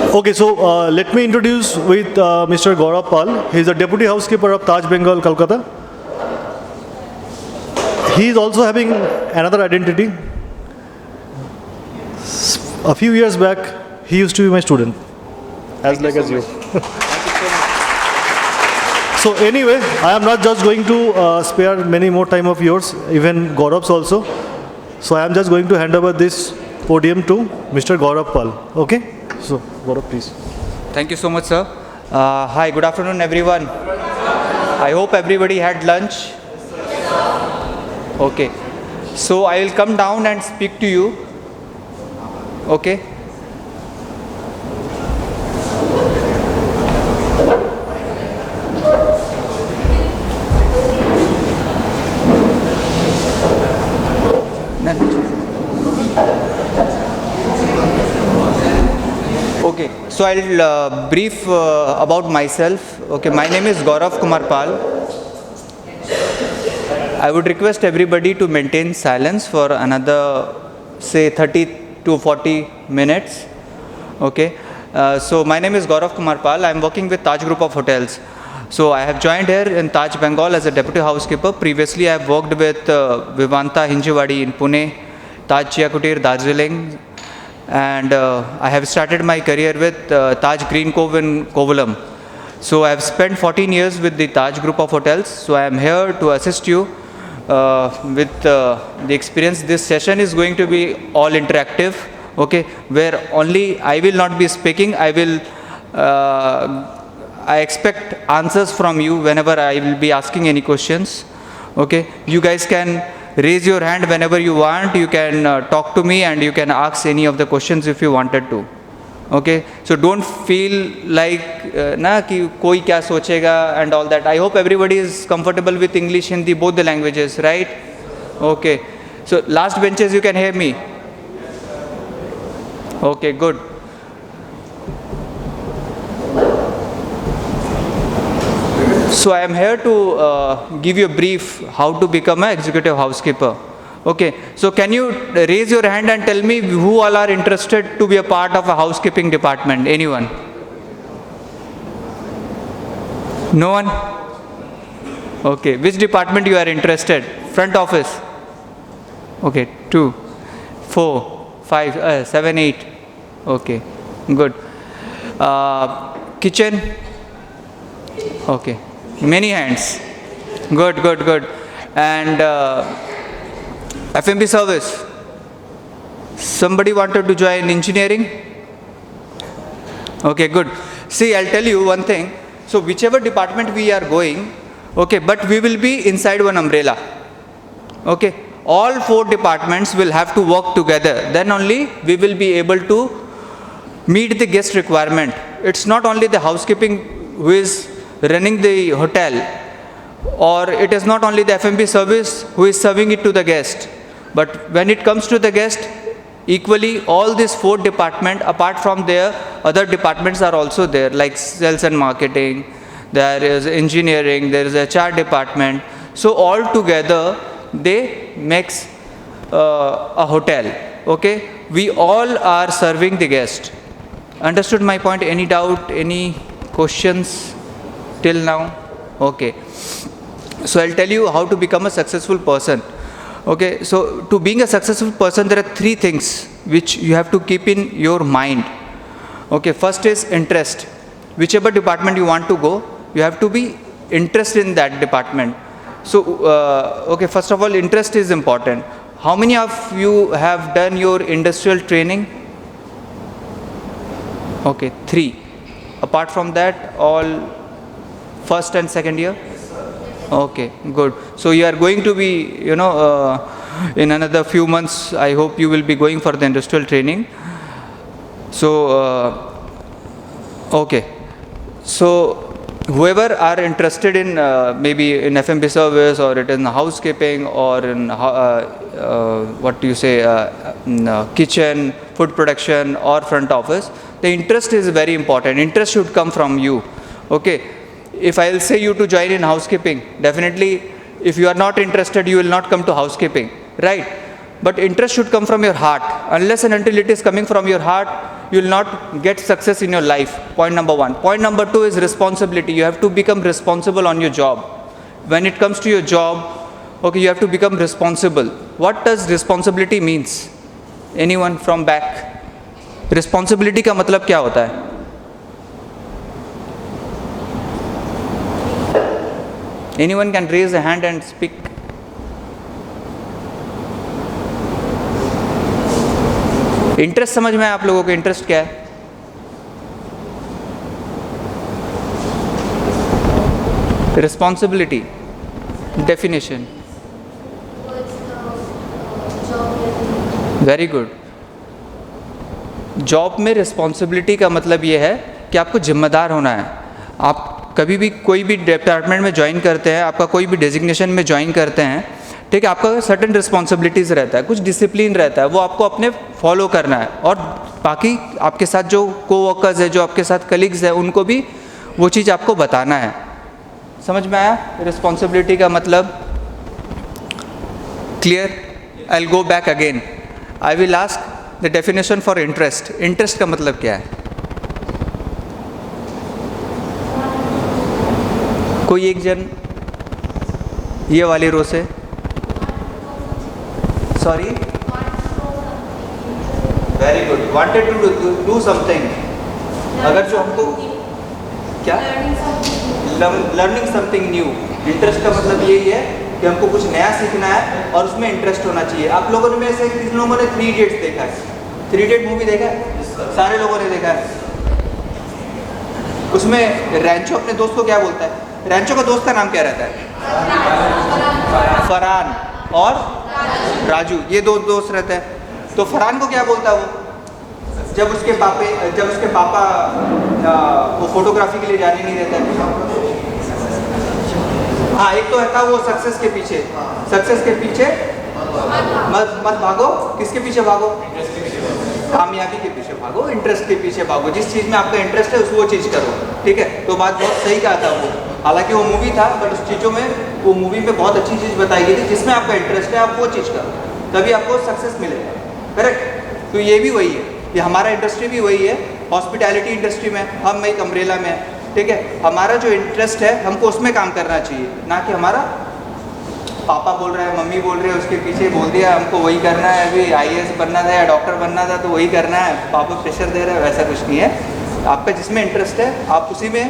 Okay, so let me introduce with Mr. Gaurav Pal. He is the Deputy Housekeeper of Taj Bengal, Kolkata. He is also having another identity. A few years back, he used to be my student, as like as you. So anyway, I am not just going to spare many more time of yours, even Gaurav's also. So I am just going to hand over this podium to Mr. Gaurav Pal. Okay? So Gaurav, please. Thank you so much, sir. Hi, good afternoon, everyone. I hope everybody had lunch. Okay. So I will come down and speak to you. Okay. Okay, so I'll brief about myself. Okay, my name is Gaurav Kumar Pal. I would request everybody to maintain silence for another, say, 30 to 40 minutes. Okay, so my name is Gaurav Kumar Pal. I am working with Taj Group of Hotels. So I have joined here in Taj Bengal as a deputy housekeeper. Previously, I have worked with Vivanta Hinjewadi in Pune, Taj Chia Kutir, Darjeeling, and I have started my career with Taj Green Cove in Kovalam. So I have spent 14 years with the Taj Group of Hotels. So I am here to assist you with the experience. This session is going to be all interactive, okay, where only I will not be speaking. I expect answers from you whenever I will be asking any questions. Okay, you guys can raise your hand whenever you want. You can talk to me and you can ask any of the questions if you wanted to. Okay, so don't feel like na ki koi kya sochega and all that. I hope everybody is comfortable with English, Hindi, both the languages, right? Okay, so last benches you can hear me. Okay, good. So I am here to give you a brief how to become an executive housekeeper. Okay, so can you raise your hand and tell me who all are interested to be a part of a housekeeping department? Anyone? No one? Okay, which department you are interested? Front office? Okay, 2, 4, 5, 7, 8. Okay, good. Kitchen? Okay, many hands. Good, good, good. And F&B service? Somebody wanted to join engineering? Okay, good. See, I'll tell you one thing. So whichever department we are going, okay, but we will be inside one umbrella. Okay, all 4 departments will have to work together. Then only we will be able to meet the guest requirement. It's not only the housekeeping who is running the hotel, or it is not only the F&B service who is serving it to the guest. But when it comes to the guest, equally all these 4 departments, apart from their other departments are also there, like sales and marketing, there is engineering, there is HR department. So all together they makes a hotel. Okay, we all are serving the guest. Understood my point? Any doubt, any questions till now? Okay, so I'll tell you how to become a successful person. Okay, so to being a successful person, there are 3 things which you have to keep in your mind. Okay, first is interest. Whichever department you want to go, you have to be interested in that department. So, okay, first of all, interest is important. How many of you have done your industrial training? Okay, 3. Apart from that, all first and second year? Okay, good. So you are going to be, in another few months, I hope you will be going for the industrial training. So, okay. So whoever are interested in maybe in F&B service, or it is in housekeeping, or in kitchen, food production, or front office, the interest is very important. Interest should come from you. Okay. If I will say you to join in housekeeping, definitely if you are not interested, you will not come to housekeeping, right? But interest should come from your heart. Unless and until it is coming from your heart, you will not get success in your life. Point number one. Point number two is responsibility. You have to become responsible on your job. When it comes to your job, okay, you have to become responsible. What does responsibility means? Anyone from back? Responsibility का मतलब क्या होता है? Anyone can raise a hand and speak. Interest समझ में आप लोगों को इंटरेस्ट क्या है? Responsibility definition. Very good. Job में रिस्पॉन्सिबिलिटी का मतलब ये है कि आपको जिम्मेदार होना है. आप कभी भी कोई भी डिपार्टमेंट में ज्वाइन करते हैं, आपका कोई भी डेजिग्नेशन में ज्वाइन करते हैं, ठीक है, आपका सर्टेन रिस्पॉन्सिबिलिटीज़ रहता है, कुछ डिसिप्लिन रहता है, वो आपको अपने फॉलो करना है. और बाकी आपके साथ जो कोवर्कर्स है, जो आपके साथ कलीग्स है, उनको भी वो चीज़ आपको बताना है. समझ में आया रिस्पॉन्सिबिलिटी का मतलब? Clear? I will go back again. I will ask the definition for interest. Interest का मतलब क्या है? कोई एक जन ये वाली रो से. Sorry, very good. Wanted to do something. अगर जो हमको क्या लर्निंग समथिंग न्यू. इंटरेस्ट का मतलब यही है कि हमको कुछ नया सीखना है और उसमें इंटरेस्ट होना चाहिए. आप लोगों में से किन लोगों ने 3 Idiots देखा है? 3 Idiots मूवी देखा है? सारे लोगों ने देखा है. उसमें रैंचो अपने दोस्त को क्या बोलता है? रैंचो का दोस्त का नाम क्या रहता है? फरहान और राजू. ये 2 दोस्त रहते हैं. तो फरहान को क्या बोलता है वो? जब उसके पापा वो फोटोग्राफी के लिए जाने नहीं देता है. हाँ, एक तो था वो सक्सेस के पीछे मत भागो. किसके पीछे भागो? कामयाबी के पीछे भागो, इंटरेस्ट के पीछे भागो. जिस चीज़ में आपका इंटरेस्ट है वो चीज़ करो. ठीक है, तो बात बहुत सही कहा था वो. हालांकि वो मूवी था, बट उस चीज़ों में वो मूवी में बहुत अच्छी चीज़ बताई गई थी. जिसमें आपका इंटरेस्ट है आप वो चीज़ करो, तभी आपको सक्सेस मिलेगा. करेक्ट? तो ये भी वही है, ये हमारा इंडस्ट्री भी वही है. हॉस्पिटैलिटी इंडस्ट्री में हम एक अम्ब्रेला में है. ठीक है, हमारा जो इंटरेस्ट है हमको उसमें काम करना चाहिए, ना कि हमारा पापा बोल रहे हैं, मम्मी बोल रहे हैं, उसके पीछे बोल दिया हमको वही करना है. अभी IAS बनना था या डॉक्टर बनना था तो वही करना है, पापा प्रेशर दे रहे हैं. वैसा कुछ नहीं है. आपका जिसमें इंटरेस्ट है आप उसी में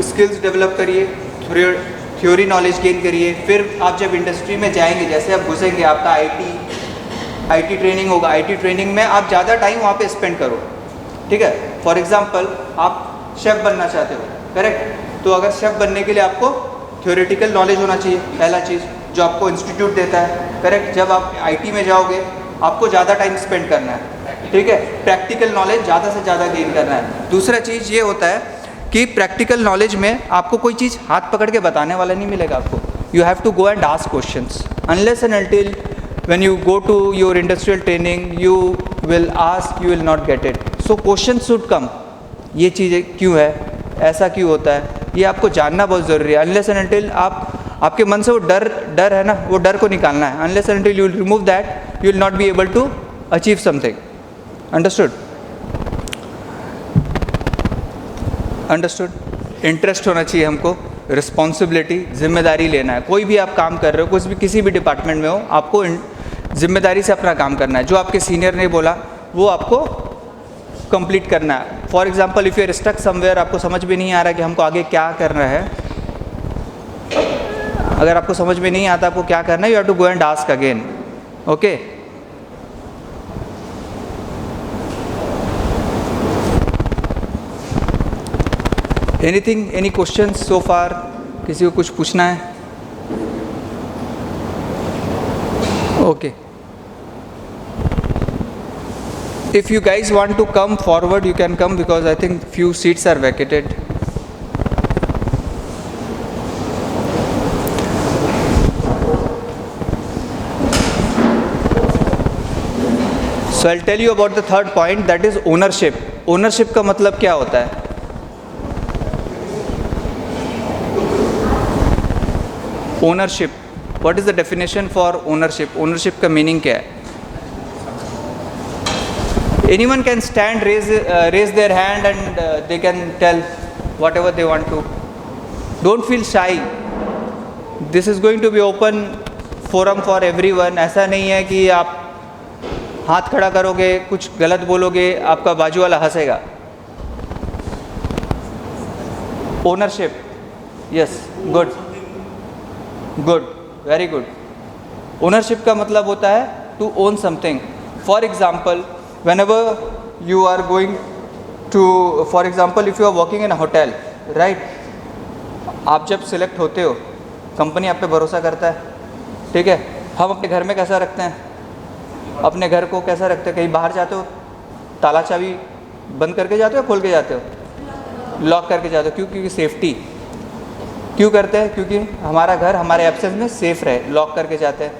स्किल्स डेवलप करिए, थ्योरी नॉलेज गेन करिए. फिर आप जब इंडस्ट्री में जाएंगे, जैसे आप घुसेंगे, आपका IT ट्रेनिंग होगा. IT ट्रेनिंग में आप ज़्यादा टाइम वहाँ पे स्पेंड करो. ठीक है, फॉर एग्जांपल आप शेफ़ बनना चाहते हो. करेक्ट? तो अगर शेफ़ बनने के लिए आपको थ्योरेटिकल नॉलेज होना चाहिए, पहला चीज़ जो आपको इंस्टीट्यूट देता है. करेक्ट? जब आप IT में जाओगे आपको ज़्यादा टाइम स्पेंड करना है. ठीक है, प्रैक्टिकल नॉलेज ज़्यादा से ज़्यादा गेन करना है. दूसरा चीज़ ये होता है कि प्रैक्टिकल नॉलेज में आपको कोई चीज़ हाथ पकड़ के बताने वाला नहीं मिलेगा आपको. You have to go and ask questions. Unless and until when you go to your industrial training you will ask, you will not get it. So questions should come. ये चीज़ें क्यों है, ऐसा क्यों होता है, ये आपको जानना बहुत ज़रूरी है. अनलेस एंड अनटिल आपके मन से वो डर है ना, वो डर को निकालना है. Unless and until you will remove that, you will not be able to achieve something. Understood? Interest होना चाहिए हमको. रिस्पॉन्सिबिलिटी, जिम्मेदारी लेना है. कोई भी आप काम कर रहे हो, कुछ भी किसी भी डिपार्टमेंट में हो, आपको जिम्मेदारी से अपना काम करना है. जो आपके सीनियर ने बोला वो आपको कंप्लीट करना है. For example if you are stuck somewhere, आपको समझ में नहीं आ रहा कि हमको आगे क्या करना है, अगर आपको समझ में नहीं आता आपको क्या करना है, you have to go and ask again. Okay? Anything, any questions so far? किसी को कुछ पूछना है? Okay. If you guys want to come forward, you can come because I think few seats are vacated. So I'll tell you about the third point, that is ownership. Ownership का मतलब क्या होता है? Ownership. What is the definition for ownership? Ownership का meaning क्या है? Anyone can stand, raise their hand, and they can tell whatever they want to. Don't feel shy. This is going to be open forum for everyone. ऐसा नहीं है कि आप हाथ खड़ा करोगे, कुछ गलत बोलोगे, आपका बाजू वाला हंसेगा. Ownership. Yes, good. Good, very good. Ownership का मतलब होता है to own something. For example, whenever you are going to, for example, if you are working in a hotel, right? आप जब सिलेक्ट होते हो, कंपनी आप पे भरोसा करता है, ठीक है. हम अपने घर में कैसा रखते हैं, अपने घर को कैसा रखते हैं? कहीं बाहर जाते हो, ताला चाबी बंद करके जाते हो, खोल के जाते हो, लॉक करके जाते हो. क्यों? क्योंकि सेफ्टी. क्यों करते हैं? क्योंकि हमारा घर हमारे एब्सेंस में सेफ़ रहे, लॉक करके जाते हैं,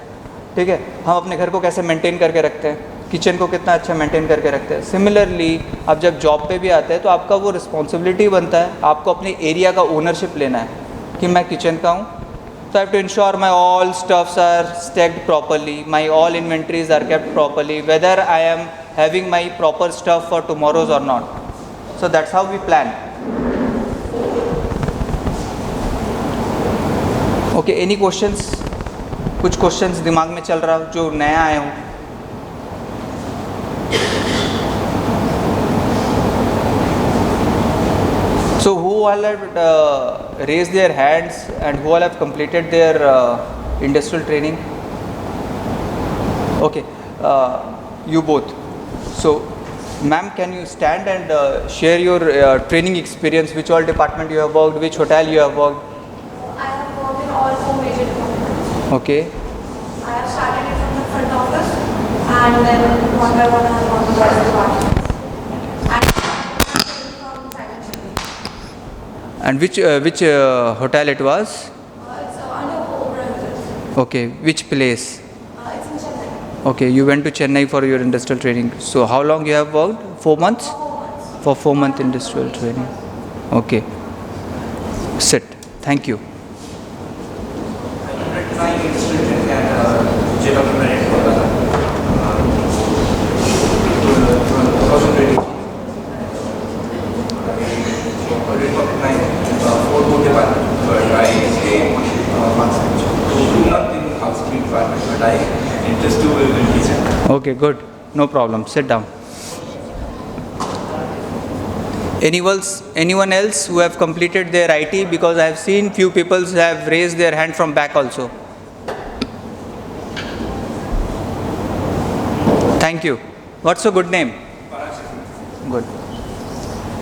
ठीक है. हम अपने घर को कैसे मेंटेन करके रखते हैं, किचन को कितना अच्छा मेंटेन करके रखते हैं. सिमिलरली आप जब जॉब पे भी आते हैं तो आपका वो रिस्पॉन्सिबिलिटी बनता है, आपको अपने एरिया का ओनरशिप लेना है कि मैं किचन का हूँ. So I have to ensure my all stuffs are stacked properly, my all inventories are kept properly, whether I am having my proper stuff for tomorrow's or not. So that's how we plan. Okay, any questions? कुछ questions दिमाग में चल रहा हो जो नया आए हो? So who all have raised their hands and who all have completed their industrial training? Okay, you both. So, ma'am, can you stand and share your training experience? Which all department you have worked? Which hotel you have worked? I have worked in all 4 major departments. Okay. I have started it from the front office and then one by one I have gone to the other departments. And from financial. And which hotel it was? It's under Oberoi Hotels. Okay. Which place? It's in Chennai. Okay. You went to Chennai for your industrial training. So how long you have worked? 4 months? 4 months. For 4-month industrial training. Okay. Sit. Thank you. Okay, good. No problem. Sit down. Anyone else who have completed their IT? Because I have seen few people have raised their hand from back also. Thank you. What's your good name? Good.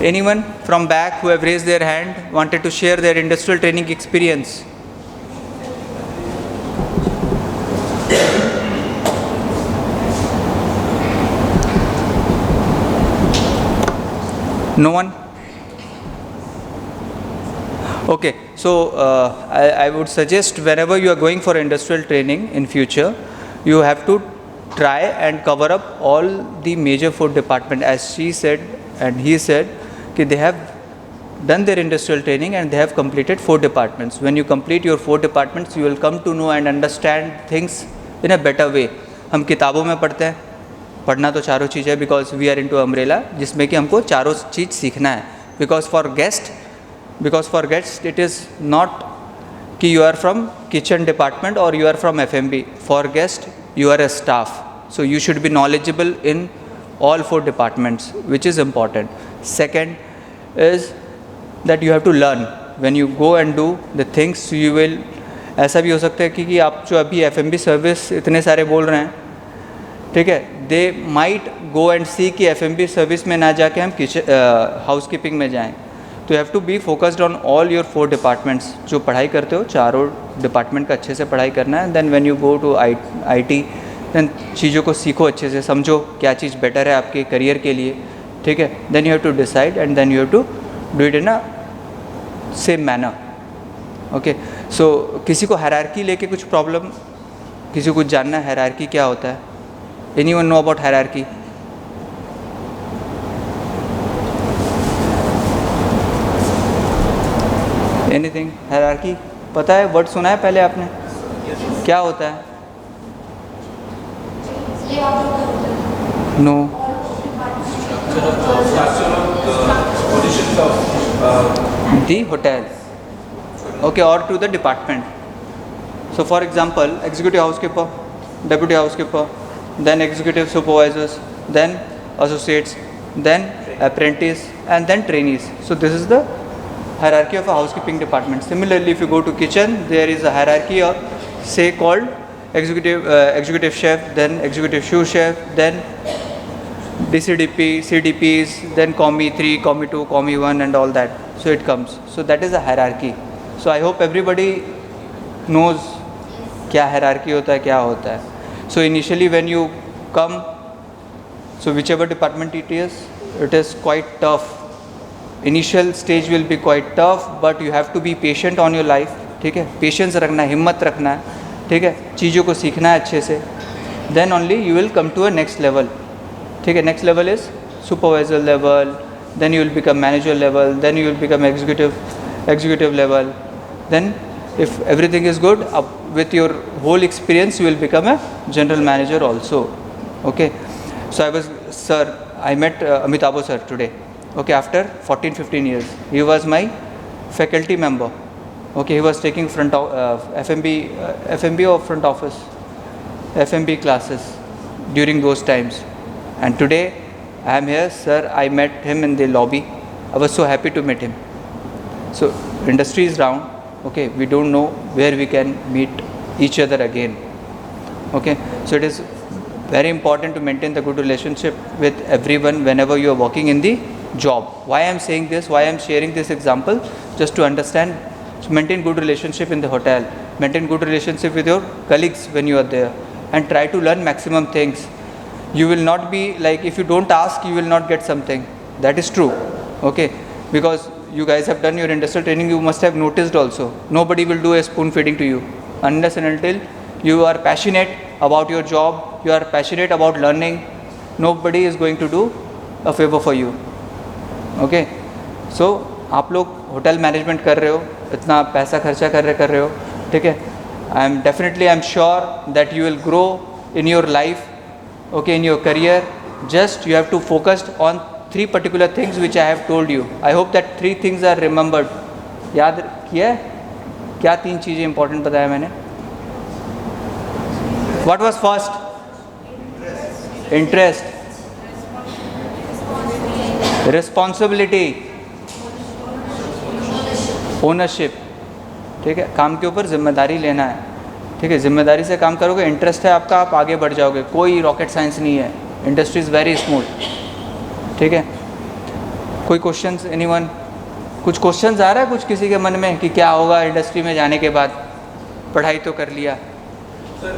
Anyone from back who have raised their hand wanted to share their industrial training experience? No one? Okay, so I would suggest whenever you are going for industrial training in future, you have to try and cover up all the major 4 departments, as she said and he said, that they have done their industrial training and they have completed 4 departments. When you complete your 4 departments, you will come to know and understand things in a better way. हम किताबों में पढ़ते हैं, पढ़ना तो चारों चीज़ है, because we are into umbrella, जिसमें कि हमको चारों चीज़ सीखना है. Because for guest it is not कि you are from kitchen department और you are from FMB. For guest you are a staff, so you should be knowledgeable in all 4 departments, which is important. Second is that you have to learn. When you go and do the things, you will, ऐसा भी हो सकता है कि आप जो अभी FMB service इतने सारे बोल रहे हैं, ठीक है, दे माइट गो एंड सी कि FMB सर्विस में ना जाके हम किचन हाउसकीपिंग में जाएं. तो you have to be focused on all your 4 departments. जो पढ़ाई करते हो चारों डिपार्टमेंट का अच्छे से पढ़ाई करना है. Then when you go to IT, then चीज़ों को सीखो, अच्छे से समझो क्या चीज़ बेटर है आपके करियर के लिए, ठीक है. Then you have to decide and then you have to do it in a same manner. Okay, so किसी को हायरार्की लेके कुछ प्रॉब्लम, किसी को कुछ जानना है हायरार्की क्या होता है? Anyone know about hierarchy? Anything? Hierarchy पता है? वर्ड सुना है पहले आपने? क्या होता है? ये आप लोग करते हैं. No. All 4 departments Positions of the hotel, okay, or to the department. So for example, executive housekeeper, deputy housekeeper, then executive supervisors, then associates, then apprentice, and then trainees. So this is the hierarchy of a housekeeping department. Similarly, if you go to kitchen, there is a hierarchy of, say, called executive chef, then executive sous chef, then DCDP, CDPs, then COMI 3, COMI 2, COMI 1 and all that. So it comes. So that is a hierarchy. So I hope everybody knows क्या hierarchy होता है, क्या होता है. So initially when you come, so whichever department it is quite tough. Initial stage will be quite tough, but you have to be patient on your life. ठीक है, patience रखना है, हिम्मत रखना है, ठीक है, चीज़ों को सीखना है अच्छे से. Then only you will come to a next level. ठीक है, next level is supervisor level, then you will become manager level, then you will become executive level. Then if everything is good, with your whole experience you will become a general manager also. Okay, so I met Amitabh sir today. Okay, after 14-15 years, he was my faculty member. Okay, he was taking FMB or front office, FMB classes during those times. And today I am here, sir. I met him in the lobby. I was so happy to meet him. So industry is round. Okay, we don't know where we can meet each other again. Okay, so it is very important to maintain the good relationship with everyone whenever you are working in the job. Why I am saying this, why I am sharing this example, just to understand. So maintain good relationship in the hotel, maintain good relationship with your colleagues when you are there, and try to learn maximum things. You will not be like, if you don't ask, you will not get something. That is true. Okay, because you guys have done your industrial training, you must have noticed also, nobody will do a spoon feeding to you unless and until you are passionate about your job, you are passionate about learning. Nobody is going to do a favor for you. Okay, so आप लोग hotel management कर रहे हो, इतना पैसा खर्चा कर रहे हो, ठीक है. I am sure that you will grow in your life, okay, in your career. Just you have to focus on 3 particular things which I have told you. I hope that 3 things are remembered. याद किया है क्या 3 चीज़ें important बताया मैंने? What was first? Interest, responsibility, ownership. ठीक है, काम के ऊपर जिम्मेदारी लेना है. ठीक है, जिम्मेदारी से काम करोगे, इंटरेस्ट है आपका, आप आगे बढ़ जाओगे. कोई रॉकेट साइंस नहीं है. Industry is very smooth. ठीक है, कोई क्वेश्चंस एनीवन? कुछ क्वेश्चंस आ रहा है कुछ किसी के मन में कि क्या होगा इंडस्ट्री में जाने के बाद? पढ़ाई तो कर लिया. सर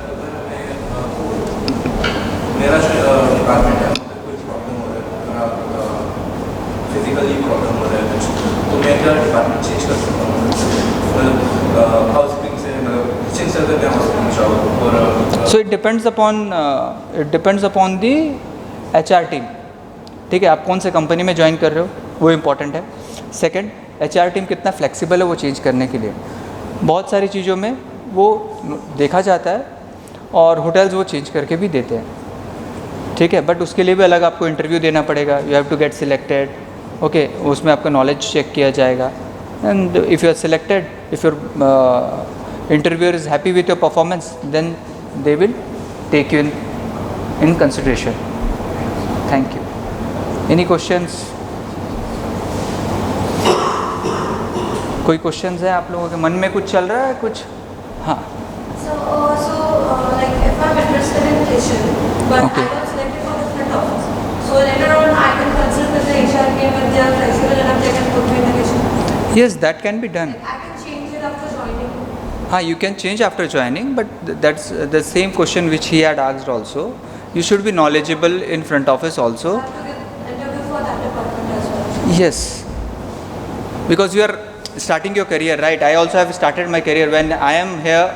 मेरा डिपार्टमेंट है, कुछ प्रॉब्लम हो रहा है, फिजिकली प्रॉब्लम हो रहा है कुछ, तो मैं क्या डिपार्टमेंट चेंज कर सकता हूँ? हाउसकीपिंग से मतलब किचन से अगर मैं हाउसकीपिंग चाहूँ और so it depends upon the HR team. ठीक है, आप कौन से कंपनी में ज्वाइन कर रहे हो वो इम्पॉर्टेंट है. सेकंड, HR टीम कितना फ्लेक्सिबल है वो चेंज करने के लिए. बहुत सारी चीज़ों में वो देखा जाता है और होटल्स वो चेंज करके भी देते हैं. ठीक है, बट उसके लिए भी अलग आपको इंटरव्यू देना पड़ेगा. You have to get selected. Okay, उसमें आपका नॉलेज चेक किया जाएगा. And if you are selected, if your interviewer is happy with your performance, then they will take you in consideration. Thank you. Any questions? कोई questions है आप लोगों के मन में? कुछ चल रहा है कुछ? हाँ. So like if I'm interested in kitchen, but Okay. I got selected for the front office. So later on I can consult with the HR team if they are flexible enough, they can put me in the kitchen. Yes, that can be done. I can change it after joining. You can change after joining, but that's the same question which he had asked also. You should be knowledgeable in front office also. I have to get interview for that department as well. Yes, because you are starting your career, right? I also have started my career when I am here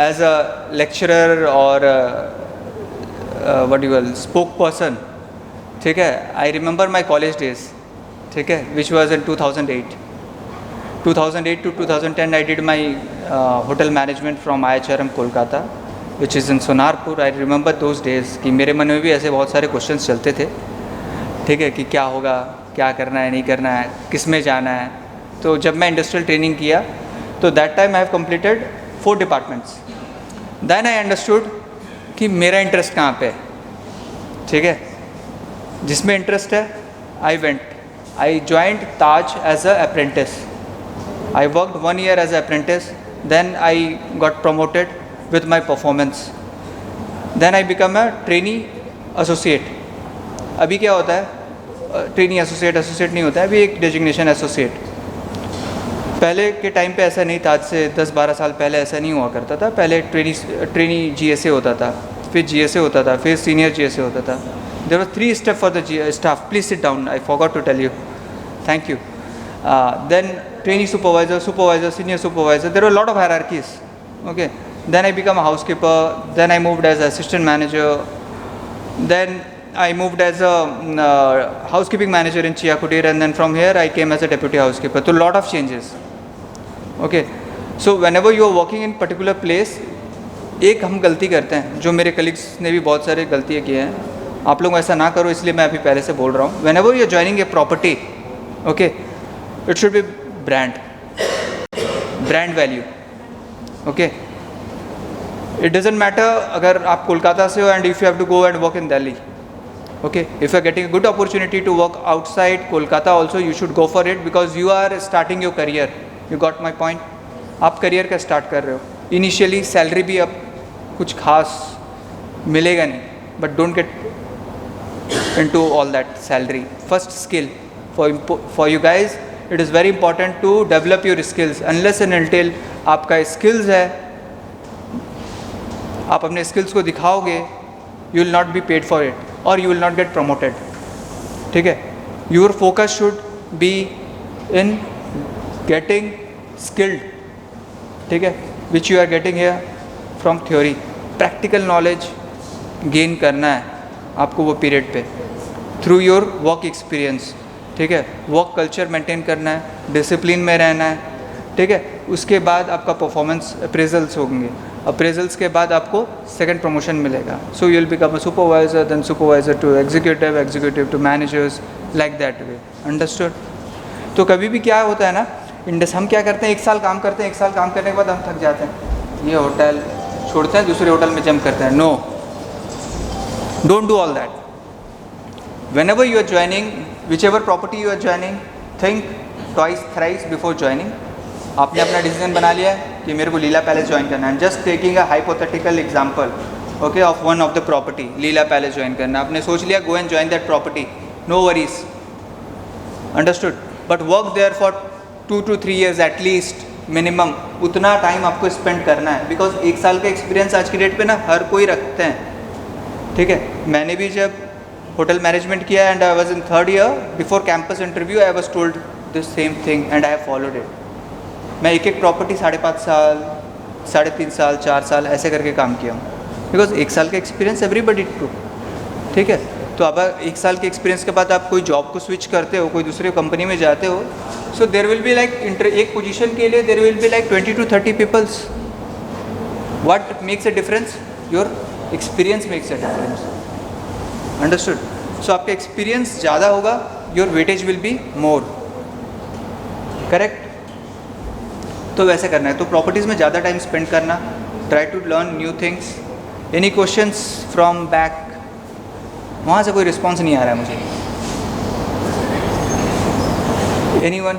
as a lecturer or what do you call spokesperson. ठीक है, I remember my college days. ठीक है, which was in 2008. 2008 to 2010 I did my hotel management from IHRM Kolkata, which is in Sonarpur. I remember those days कि मेरे मन में भी ऐसे बहुत सारे क्वेश्चंस चलते थे. ठीक है, कि क्या होगा, क्या करना है, नहीं करना है, किस में जाना है. तो जब मैं इंडस्ट्रियल ट्रेनिंग किया तो that time I have completed 4 departments. Then I understood कि मेरा इंटरेस्ट कहाँ पे है. ठीक है, जिसमें इंटरेस्ट है I went. I joined Taj as a apprentice. I worked 1 year as a apprentice. Then I got promoted with my performance. Then I become a trainee associate. अभी क्या होता है, ट्रेनी एसोसिएट नहीं होता है, अभी एक डेजिग्नेशन एसोसिएट. पहले के टाइम पे ऐसा नहीं था, आज से 10-12 साल पहले ऐसा नहीं हुआ करता था. पहले ट्रेनी जीएसए होता था, फिर जीएसए होता था, फिर सीनियर जीएसए होता था. There were 3 steps for the staff. Please sit down, I forgot to tell you. Thank you. Then trainee supervisor, senior supervisor, there were lot of hierarchies. Okay, then I become a housekeeper. Then I moved as assistant manager. Then I moved as a housekeeping manager in Chia Kutir, and then from here I came as a deputy housekeeper. So lot of changes. Okay, so whenever you are working in particular place, एक हम गलती करते हैं, जो मेरे colleagues ने भी बहुत सारे गलतियाँ किए हैं, आप लोग ऐसा ना करो, इसलिए मैं अभी पहले से बोल रहा हूँ. Whenever you are joining a property, okay, it should be brand value. Okay, it doesn't matter अगर आप कोलकाता से हो and if you have to go and work in Delhi. Okay, if you are getting a good opportunity to work outside Kolkata also, you should go for it because you are starting your career. You got my point? आप career का start कर रहे हो. Initially salary भी अब कुछ खास मिलेगा नहीं, but don't get into all that salary. First skill for you guys, it is very important to develop your skills. Unless and until आपका स्किल्स है, आप अपने स्किल्स को दिखाओगे, you will not be paid for it और you will not get promoted. ठीक है, your focus should be in getting skilled. ठीक है, which you are getting here from theory. Practical knowledge gain करना है आपको वो पीरियड पे थ्रू योर वर्क एक्सपीरियंस. ठीक है, वर्क कल्चर मेंटेन करना है, डिसिप्लिन में रहना है. ठीक है, उसके बाद आपका परफॉर्मेंस अप्रेजल्स होंगे. अप्रेजल्स के बाद आपको सेकंड प्रमोशन मिलेगा. So you will become a supervisor, then supervisor to executive, executive to managers, like that way. Understood? तो कभी भी क्या होता है ना, हम क्या करते हैं, 1 साल काम करते हैं, 1 साल काम करने के बाद हम थक जाते हैं, ये होटल छोड़ते हैं, दूसरे होटल में जंप करते हैं. No, don't do all that. whenever you are joining, whichever property you are joining, think twice, thrice before joining. आपने अपना डिसीजन बना लिया है कि मेरे को लीला पैलेस ज्वाइन करना है. Just taking a hypothetical example, okay, of one of the property, Leela palace join करना. आपने सोच लिया, go and join that property, no worries. Understood? But work there for 2 to 3 years at least, minimum. उतना time आपको spend करना है, because 1 साल का एक्सपीरियंस आज की डेट पे ना हर कोई रखते हैं. ठीक है, मैंने भी जब होटल मैनेजमेंट किया and I was in 3rd year, before campus interview I was told this same thing and I have followed it. मैं एक प्रॉपर्टी 5.5 साल, 3.5 साल, 4 साल ऐसे करके काम किया हूँ, बिकॉज 1 साल का एक्सपीरियंस एवरीबडी टू. ठीक है, तो अब 1 साल के एक्सपीरियंस के बाद आप कोई जॉब को स्विच करते हो, कोई दूसरी कंपनी में जाते हो, so there will be like एक पोजीशन के लिए there will be like 20 to 30 peoples. What makes a difference? Your experience makes a difference. Understood? So आपका एक्सपीरियंस ज़्यादा होगा, your weightage will be more. Correct? तो वैसे करना है. तो प्रॉपर्टीज़ में ज़्यादा टाइम स्पेंड करना, try to learn new things. Any questions from back? वहाँ से कोई रिस्पॉन्स नहीं आ रहा है मुझे. Anyone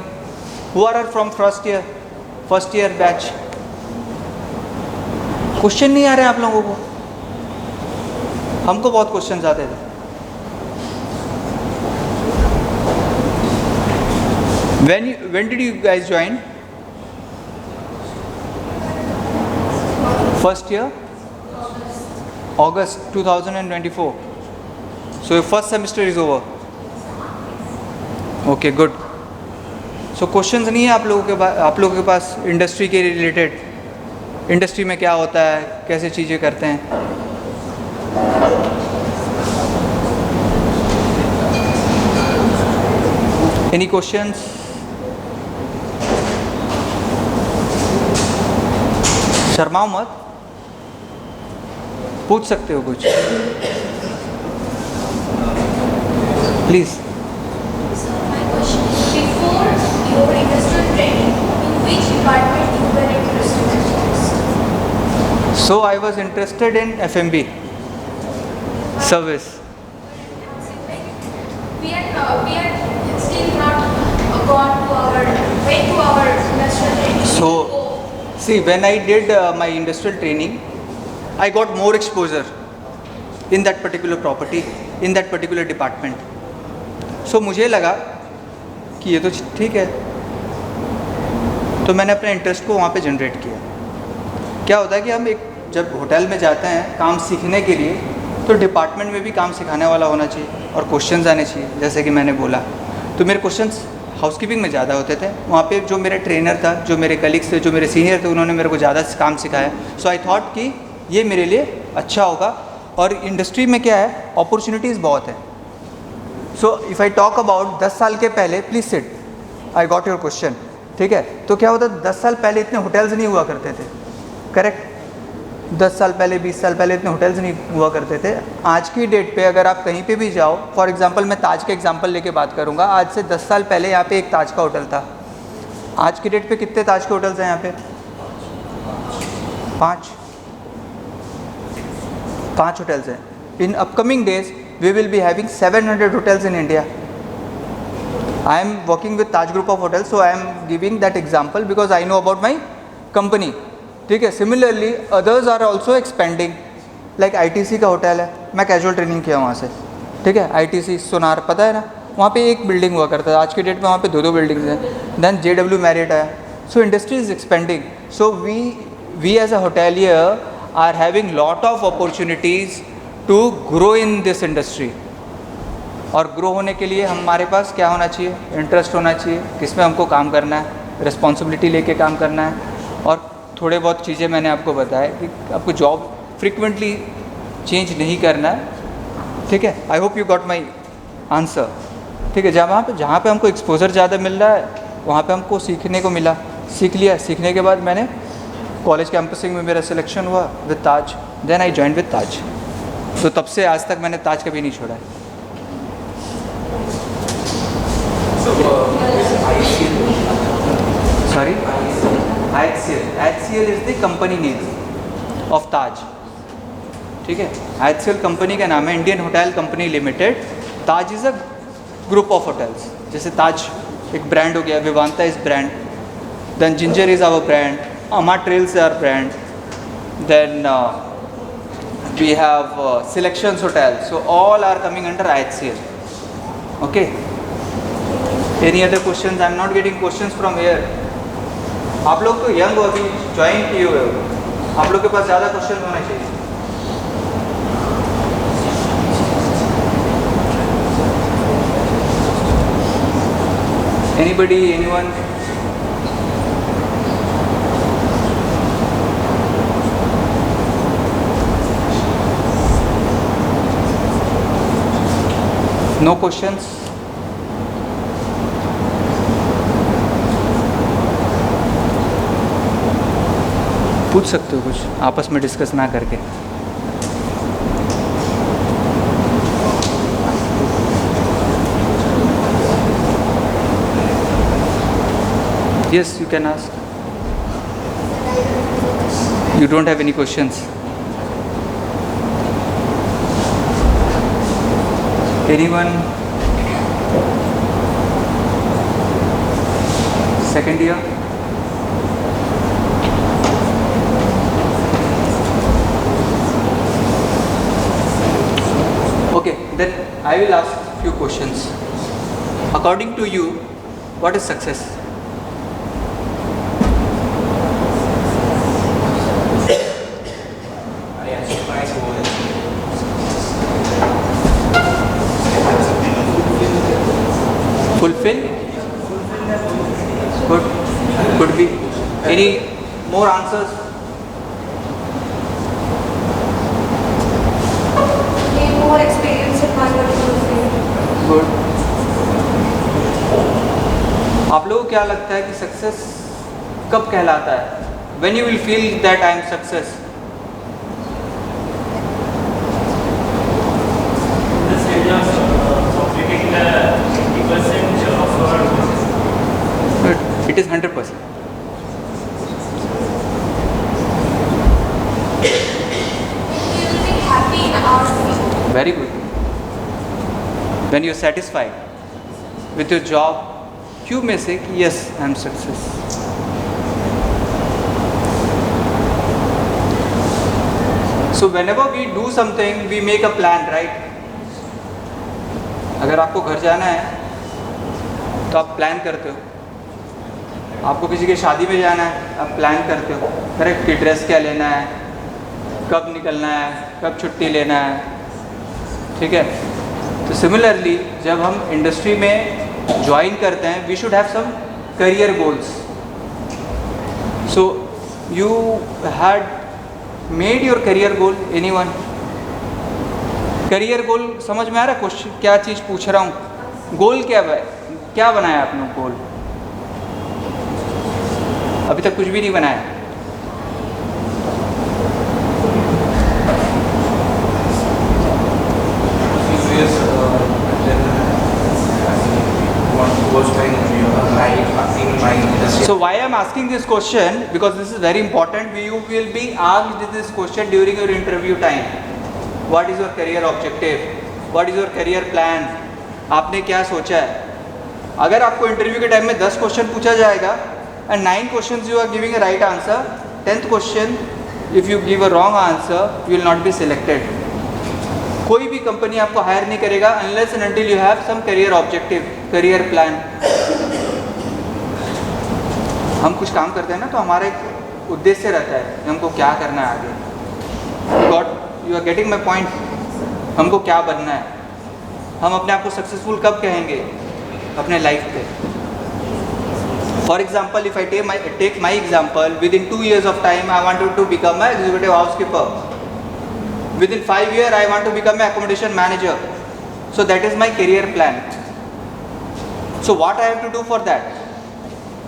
who are from first year batch? Question नहीं आ रहे हैं आप लोगों को? हमको बहुत क्वेश्चंस आते थे. When did you guys join? First year? August 2024. So your first semester is over. Okay, good. So questions नहीं है आप लोगों के पास इंडस्ट्री के रिलेटेड? इंडस्ट्री में क्या होता है, कैसे चीज़ें करते हैं? Any questions? शर्माओ मत, पूछ सकते हो कुछ. Please. So my question is, before your industrial training, in which department you were interested at first? So I was interested in FMB service. We are still not gone to our industrial training. So, see, when I did my industrial training, I got more exposure in that particular property, in that particular department. So मुझे लगा कि ये तो ठीक है, तो मैंने अपने इंटरेस्ट को वहाँ पे जनरेट किया। क्या होता है कि हम जब होटल में जाते हैं काम सीखने के लिए, तो डिपार्टमेंट में भी काम सिखाने वाला होना चाहिए और क्वेश्चंस आने चाहिए, जैसे कि मैंने बोला। तो मेरे क्वेश्चंस हाउसकीपिंग में ज़्यादा होते थे। वहाँ पे जो मेरा ट्रेनर था, जो मेरे कलीग्स थे, जो मेरे सीनियर थे, उन्होंने मेरे को ज़्यादा काम सिखाया। सो आई थॉट कि ये मेरे लिए अच्छा होगा। और इंडस्ट्री में क्या है, अपॉर्चुनिटीज़ बहुत है। So if I talk about 10 साल के पहले, please sit, I got your question, ठीक है। तो क्या होता, 10 साल पहले इतने होटल्स नहीं हुआ करते थे, करेक्ट। 10 साल पहले, 20 साल पहले इतने होटल्स नहीं हुआ करते थे। आज की डेट पे अगर आप कहीं पे भी जाओ, फॉर एग्जांपल मैं ताज का एग्जांपल लेके बात करूँगा। आज से 10 साल पहले यहाँ पे एक ताज का होटल था। आज की डेट पे कितने ताज के होटल्स हैं यहाँ पे? 5 होटल्स हैं। In upcoming days we will be having 700 hotels in India. I am working with Taj group of hotels, so I am giving that example because I know about my company, ठीक है। Similarly others are also expanding, like ITC का hotel है, मैं casual training किया वहाँ से, ठीक है। ITC सोनार, पता है ना, वहाँ पे एक बिल्डिंग हुआ करता है, आज के डेट में वहाँ पे 2-2 बिल्डिंग्स हैं। देन JW मैरियट आया। So industry is expanding. So we as a hotelier are having lot of opportunities to grow in this industry. और ग्रो होने के लिए हमारे पास क्या होना चाहिए, इंटरेस्ट होना चाहिए, किस में हमको काम करना है, रिस्पॉन्सिबिलिटी लेके काम करना है। और थोड़े बहुत चीज़ें मैंने आपको बताया कि आपको जॉब फ्रिक्वेंटली चेंज नहीं करना है, ठीक है। I hope you got my answer, ठीक है। जहाँ पे हमको एक्सपोजर ज़्यादा मिल रहा है, वहाँ पे हमको सीखने को मिला, सीख लिया। सीखने के बाद मैंने कॉलेज कैंपसिंग में मेरा सिलेक्शन हुआ with Taj, then I join with Taj. तो तब से आज तक मैंने ताज कभी नहीं छोड़ा है। Sorry? HCL is the company name of Taj, ठीक है। HCL कंपनी का नाम है, Indian hotel company limited. Taj is a group of hotels. जैसे ताज एक ब्रांड हो गया, Vivanta is brand, then Ginger is our brand, Ama trails are brand, then we have selections hotel. So all are coming under HCL, okay. Any other questions? I am not getting questions from here. आप लोग तो young हो, अभी join किए हुए हो, आप लोग के पास ज़्यादा क्वेश्चन होने चाहिए। Anybody, anyone? No questions? पूछ सकते हो कुछ, आपस में डिस्कस ना करके। Yes, you can ask. You don't have any questions? Anyone? Second year? Okay, then I will ask few questions. According to you, what is success? Fulfill? Good. Could be. Any more answers? Gain more experience in my particular field. Good. आप लोगों को क्या लगता है कि success कब कहलाता है? When you will feel that I am success? This area of completing the It is 100%. You will be happy in our field. Very good. When you're satisfied with your job, you may say, yes, I'm success. So whenever we do something, we make a plan, right? अगर आपको घर जाना है तो आप plan करते हो. आपको किसी की शादी में जाना है, आप प्लान करते हो, करेक्ट, कि ड्रेस क्या लेना है, कब निकलना है, कब छुट्टी लेना है, ठीक है. तो सिमिलरली जब हम इंडस्ट्री में ज्वाइन करते हैं, we should have some career goals. So you had made your career goal, anyone? Career goal समझ में आ रहा है? क्वेश्चन क्या चीज़ पूछ रहा हूँ, गोल क्या बनाया आपने गोल? अभी तक कुछ भी नहीं बनाया. So why I am asking this question, because this is very important. You will be asked this question during your interview time. What is your career objective? What is your career plan? आपने क्या सोचा है? अगर आपको interview के time में 10 question पूछा जाएगा and 9 questions you are giving a right answer, 10th question if you give a wrong answer, you will not be selected. कोई भी कंपनी आपको हायर नहीं करेगा unless and until you have some career objective, career plan. हम कुछ काम करते हैं ना, तो हमारा एक उद्देश्य रहता है कि हमको क्या करना है आगे. You are getting my point? हमको क्या बनना है, हम अपने आप को सक्सेसफुल कब कहेंगे? अपने लाइफ पे. For example, if I take my example, within 2 years of time I wanted to become an executive housekeeper. Within 5 years I want to become an accommodation manager. So that is my career plan. So what I have to do for that?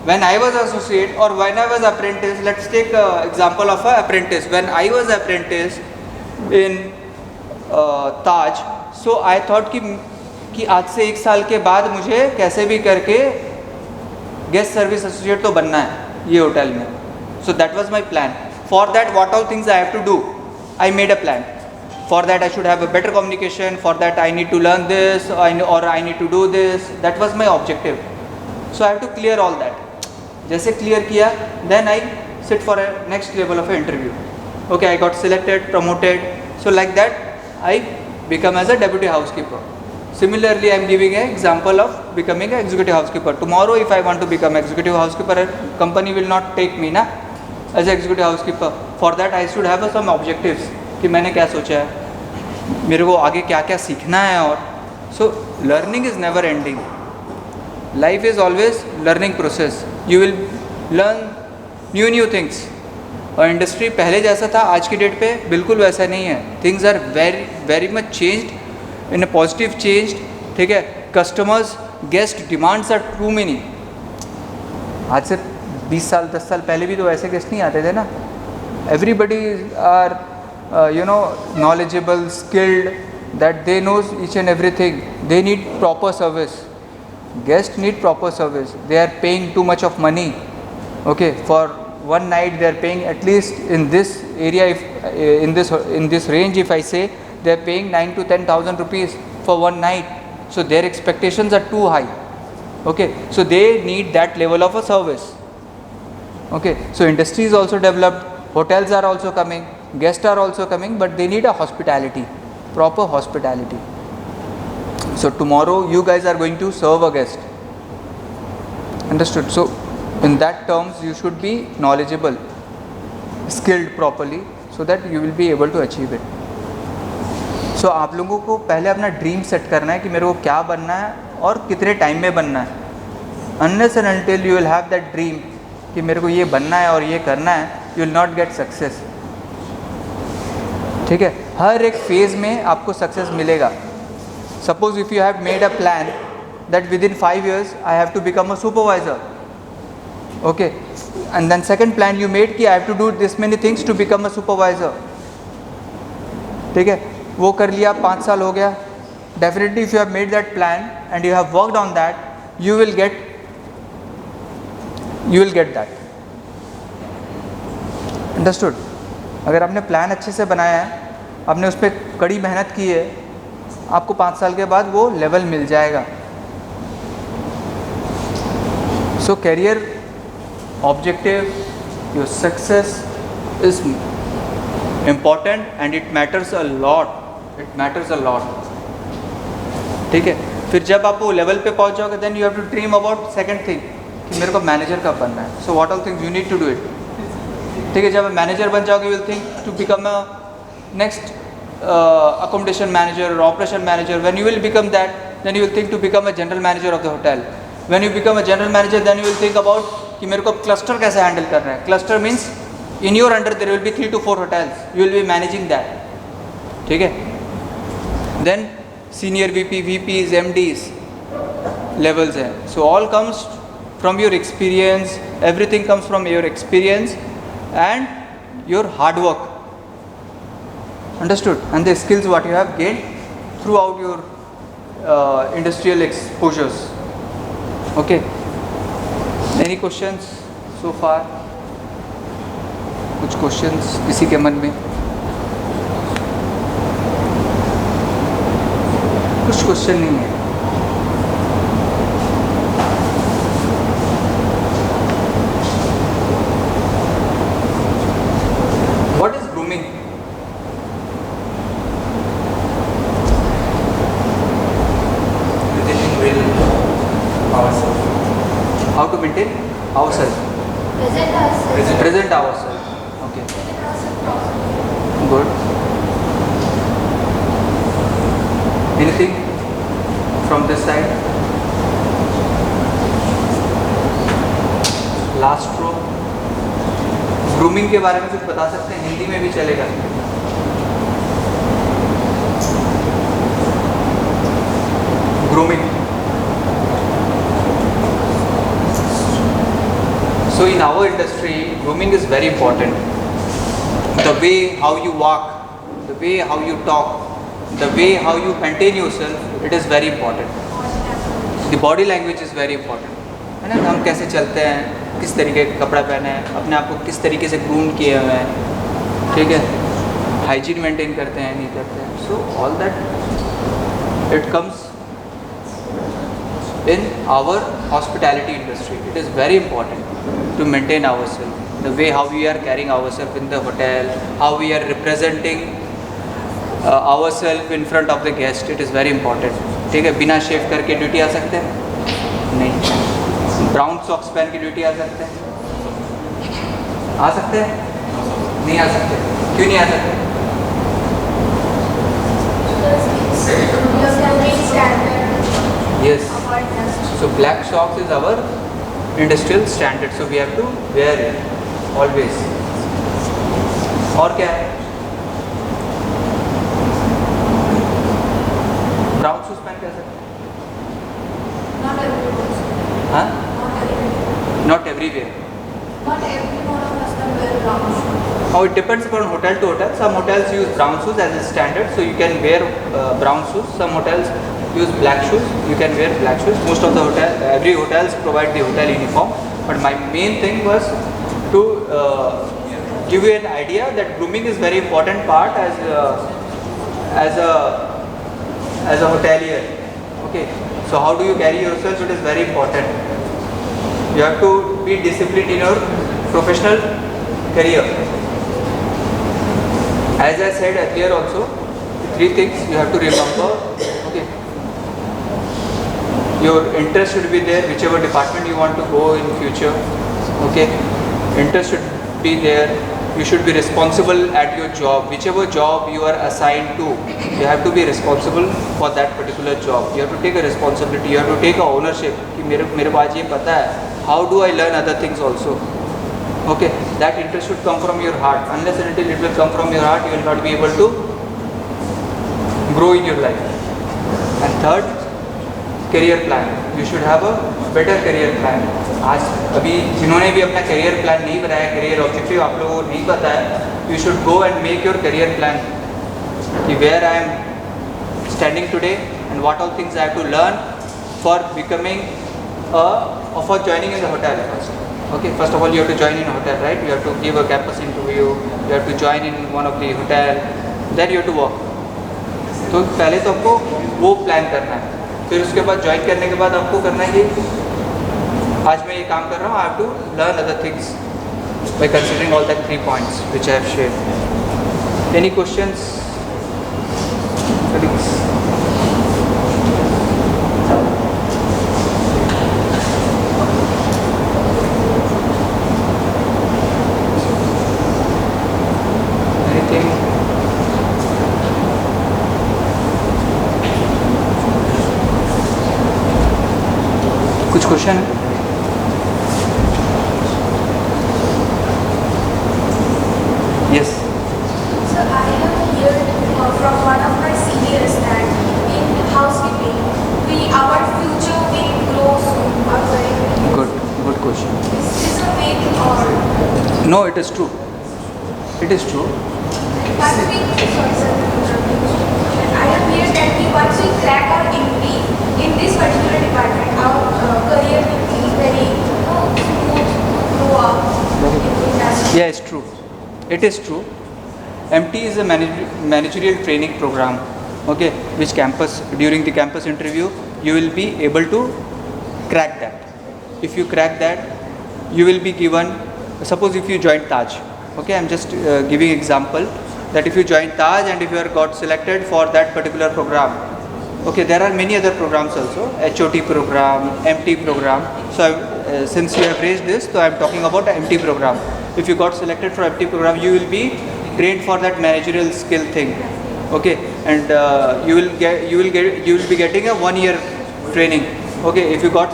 When I was associate or when I was apprentice, let's take example of an apprentice. When I was apprentice in Taj, so I thought कि आज से 1 साल के बाद मुझे कैसे भी करके गेस्ट सर्विस एसोसिएट तो बनना है ये होटल में. So that was my plan. For that, what all things I have to do? I made a plan. For that I should have a better communication. For that I need to learn this, or I need to do this. That was my objective. So I have to clear all that. जैसे clear किया, then I sit for a next level of an interview. Okay, I got selected, promoted. So like that, I become as a deputy housekeeper. Similarly, I am giving an example of becoming an executive housekeeper. Tomorrow, if I want to become executive housekeeper, a company will not take me ना as executive housekeeper. For that, I should have some objectives कि मैंने क्या सोचा है, मेरे को आगे क्या क्या सीखना है. और so learning is never ending. Life is always learning process. You will learn new things. और इंडस्ट्री पहले जैसा था आज की डेट पे बिल्कुल वैसा नहीं है. Things are very much changed in a positive changed. ठीक है, customers, guest demands are too many. आज से 20 साल 10 साल पहले भी तो ऐसे गेस्ट नहीं आते थे ना. Everybody are knowledgeable, skilled, that they knows each and everything. They need proper service. Guests need proper service. They are paying too much of money. Okay, for one night they are paying at least in this area, if in this range, if I say, they are paying 9 to 10,000 rupees for one night. So their expectations are too high. Okay, so they need that level of a service. Okay, so industry is also developed, hotels are also coming, guests are also coming, but they need a hospitality, proper hospitality. So tomorrow you guys are going to serve a guest. Understood? So in that terms you should be knowledgeable, skilled properly, so that you will be able to achieve it. So आप लोगों को पहले अपना dream set करना है कि मेरे को क्या बनना है और कितने टाइम में बनना है. Unless and until you will have that dream कि मेरे को ये बनना है और ये करना है, you will not get success. ठीक है, हर एक फेज़ में आपको सक्सेस मिलेगा. Suppose if you have made a plan that within 5 years I have to become a supervisor. Okay, and then second plan you made कि I have to do this many things to become a supervisor. ठीक है, वो कर लिया, 5 साल हो गया. Definitely if you have made that plan and you have worked on that, you will get you will get that. Understood? अगर आपने प्लान अच्छे से बनाया है, आपने उस पर कड़ी मेहनत की है, आपको 5 साल के बाद वो लेवल मिल जाएगा. So career objective, your success is important and it matters a lot. It matters a lot. ठीक है. फिर जब आप वो लेवल पे पहुंच जाओगे, then you have to dream about second thing कि मेरे को मैनेजर कब बनना है. So what all things you need to do it. ठीक है. जब आप मैनेजर बन जाओगे, you will think to become a next accommodation manager or operation manager. When you will become that, then you will think to become a general manager of the hotel. When you become a general manager, then you will think about कि मेरे को cluster कैसे handle करना है. Cluster means in your under there will be 3 to 4 hotels. You will be managing that. ठीक है. Then senior VP, VPs, MDs levels हैं. So all comes from your experience. Everything comes from your experience and your hard work. Understood? And the skills what you have gained throughout your industrial exposures. Okay. Any questions so far? कुछ questions किसी के मन में? कुछ question नहीं है. What is grooming? How to maintain ourselves? Present ourselves. Okay. Good. Anything from this side? Last row. Grooming के बारे में कुछ बता सकते हैं? हिंदी में भी चलेगा. Grooming. So in our industry, grooming is very important. The way how you walk, the way how you talk, the way how you maintain yourself, it is very important. The body language is very important. है ना. हम कैसे चलते हैं, किस तरीके का कपड़ा पहने हैं, अपने आप को किस तरीके से ग्रूम किए हुए हैं. ठीक है. हाइजीन मेंटेन करते हैं, नहीं करते हैं. So all that it comes in our hospitality industry. It is very important to maintain ourselves, the way how we are carrying ourselves in the hotel, how we are representing ourselves in front of the guest. It is very important. ठीक है. बिना शेव करके duty आ सकते हैं? नहीं. Brown socks पहन के duty आ सकते हैं? आ सकते हैं? नहीं आ सकते. क्यों नहीं आ सकते? Yes. So black socks is our industrial standard. So we have to wear it always. और क्या है? ब्राउन शूज पहन के आ सकते हैं? Not everyone. हाँ? Not everyone. Not everywhere. Not everyone of us can wear brown shoes. Oh, it depends upon hotel to hotel. Some hotels use brown shoes as a standard, so you can wear brown shoes. Some hotels use black shoes. You can wear black shoes. Most of the every hotels provide the hotel uniform. But my main thing was to give you an idea that grooming is very important part as a hotelier. Okay. So how do you carry yourself? It is very important. You have to be disciplined in your professional career. As I said earlier also, 3 things you have to remember. Okay. Your interest should be there, whichever department you want to go in future. Okay. Interest should be there. You should be responsible at your job. Whichever job you are assigned to, you have to be responsible for that particular job. You have to take a responsibility. You have to take a ownership. कि मेरे को आज ये पता है. How do I learn other things also? Okay, that interest should come from your heart. Unless and until it will come from your heart, you will not be able to grow in your life. And third, career plan. You should have a better career plan. आज अभी जिन्होंने भी अपना career plan नहीं बनाया, career objective आप लोगों को नहीं पता है, you should go and make your career plan. कि where I am standing today and what all things I have to learn for becoming or for joining in the hotel first. Okay, first of all, you have to join in a hotel, right? You have to give a campus interview. You have to join in one of the hotel. Then you have to work. तो पहले तो आपको वो plan करना है. फिर उसके बाद ज्वाइन करने के बाद आपको करना है कि आज मैं ये काम कर रहा हूँ. I have to learn other things by considering all that 3 points which I have shared. Any questions? Colleagues? Anything? कुछ क्वेश्चन है? Yes. So I have heard from one of my seniors that in housekeeping, our future will grow soon. Good question. Is this a myth or No, it is true. It is true. once we, sorry sir, I have heard that once we crack our MD in this particular department, our career will be very smooth to grow up in the industry. Yeah, it's true. It is true. MT is a managerial training program, okay, which campus, during the campus interview, you will be able to crack that. If you crack that, you will be given, suppose if you join Taj, okay, I'm just giving example, that if you join Taj and if you are got selected for that particular program, okay, there are many other programs also, HOT program, MT program. So since you have raised this, so I am talking about the MT program. If you got selected for MT program, you will be trained for that managerial skill thing, okay, and you will be getting a 1 year training, okay. If you got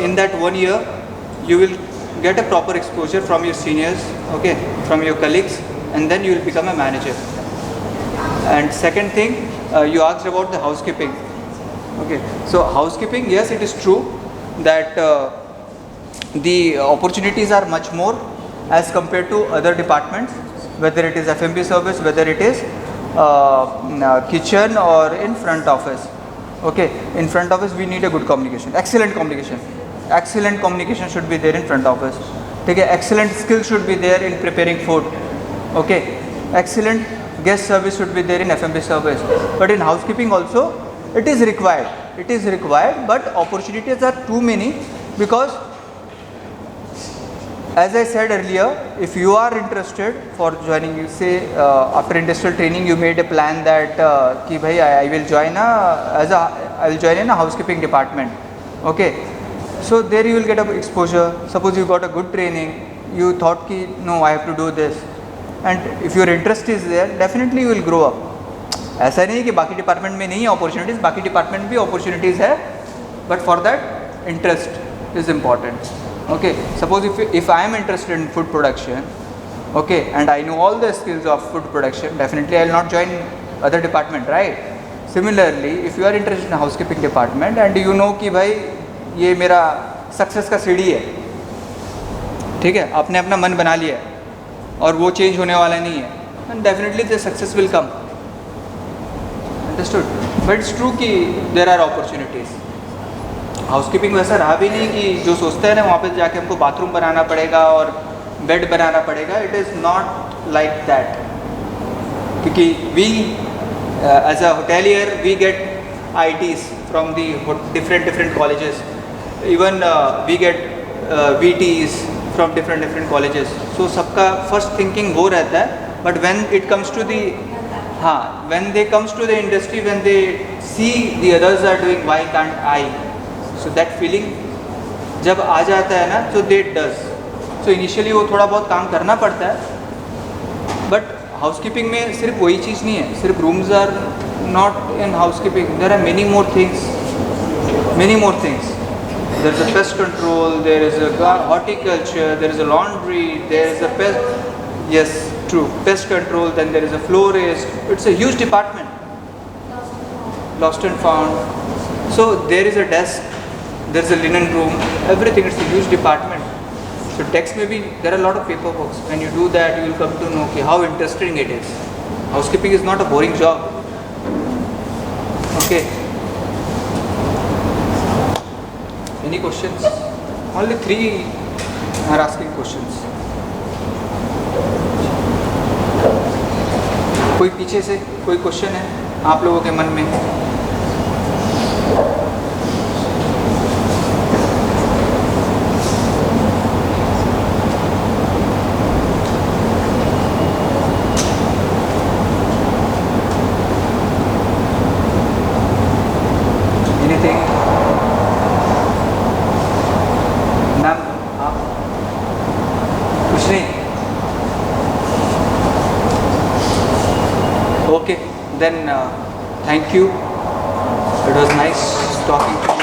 in that 1 year, you will get a proper exposure from your seniors, okay, from your colleagues, and then you will become a manager. And second thing, you asked about the housekeeping, okay. So housekeeping, yes, it is true that the opportunities are much more as compared to other departments, whether it is F&B service, whether it is kitchen or in front office, okay. In front office we need a good communication, excellent communication should be there in front office, okay. Excellent skills should be there in preparing food, okay. Excellent guest service should be there in F&B service. But in housekeeping also it is required, but opportunities are too many, because as I said earlier, if you are interested for joining, you say after industrial training you made a plan that ki bhai I will join in a housekeeping department, okay. So there you will get a exposure. Suppose you got a good training, you thought ki no, I have to do this, and if your interest is there, definitely you will grow up. ऐसा नहीं कि बाकी department में नहीं है opportunities, बाकी department भी opportunities है, but for that interest is important, okay. Suppose if I am interested in food production, okay, and I know all the skills of food production, definitely I will not join other department, right? Similarly, if you are interested in housekeeping department and you know कि भाई ये मेरा success का सीढ़ी है, ठीक है, आपने अपना मन बना लिया है और वो चेंज होने वाला नहीं है, and definitely the success will come. Understood? But it's true कि there are opportunities. हाउसकीपिंग वैसा रहा भी नहीं कि जो सोचते हैं ना वहाँ पे जाके हमको बाथरूम बनाना पड़ेगा और बेड बनाना पड़ेगा. It is not like that, क्योंकि we as a hotelier we get ITs from the different colleges, even we get VTs from different colleges. So सबका फर्स्ट थिंकिंग वो रहता है, but when it comes to the when they comes to the industry, when they see the others are doing, why can't I? So that feeling जब आ जाता है ना, so they does. So initially वो थोड़ा बहुत काम करना पड़ता है, but housekeeping में सिर्फ वही चीज़ नहीं है, सिर्फ rooms are not in housekeeping. There are many more things. There is a pest control, there is a horticulture, there is a laundry, there is a pest. Yes, true. Pest control. Then there is a florist. It's a huge department. Lost and found. So there is a desk. There is a linen room. Everything. It's a huge department. So text maybe there are a lot of paperwork. When you do that, you will come to know okay, how interesting it is. Housekeeping is not a boring job. Okay. Any questions? Only 3 are asking questions. कोई पीछे से कोई question है आप लोगों के मन में? Anything? मैम आप कुछ नहीं? Okay, then thank you. It was nice talking to you.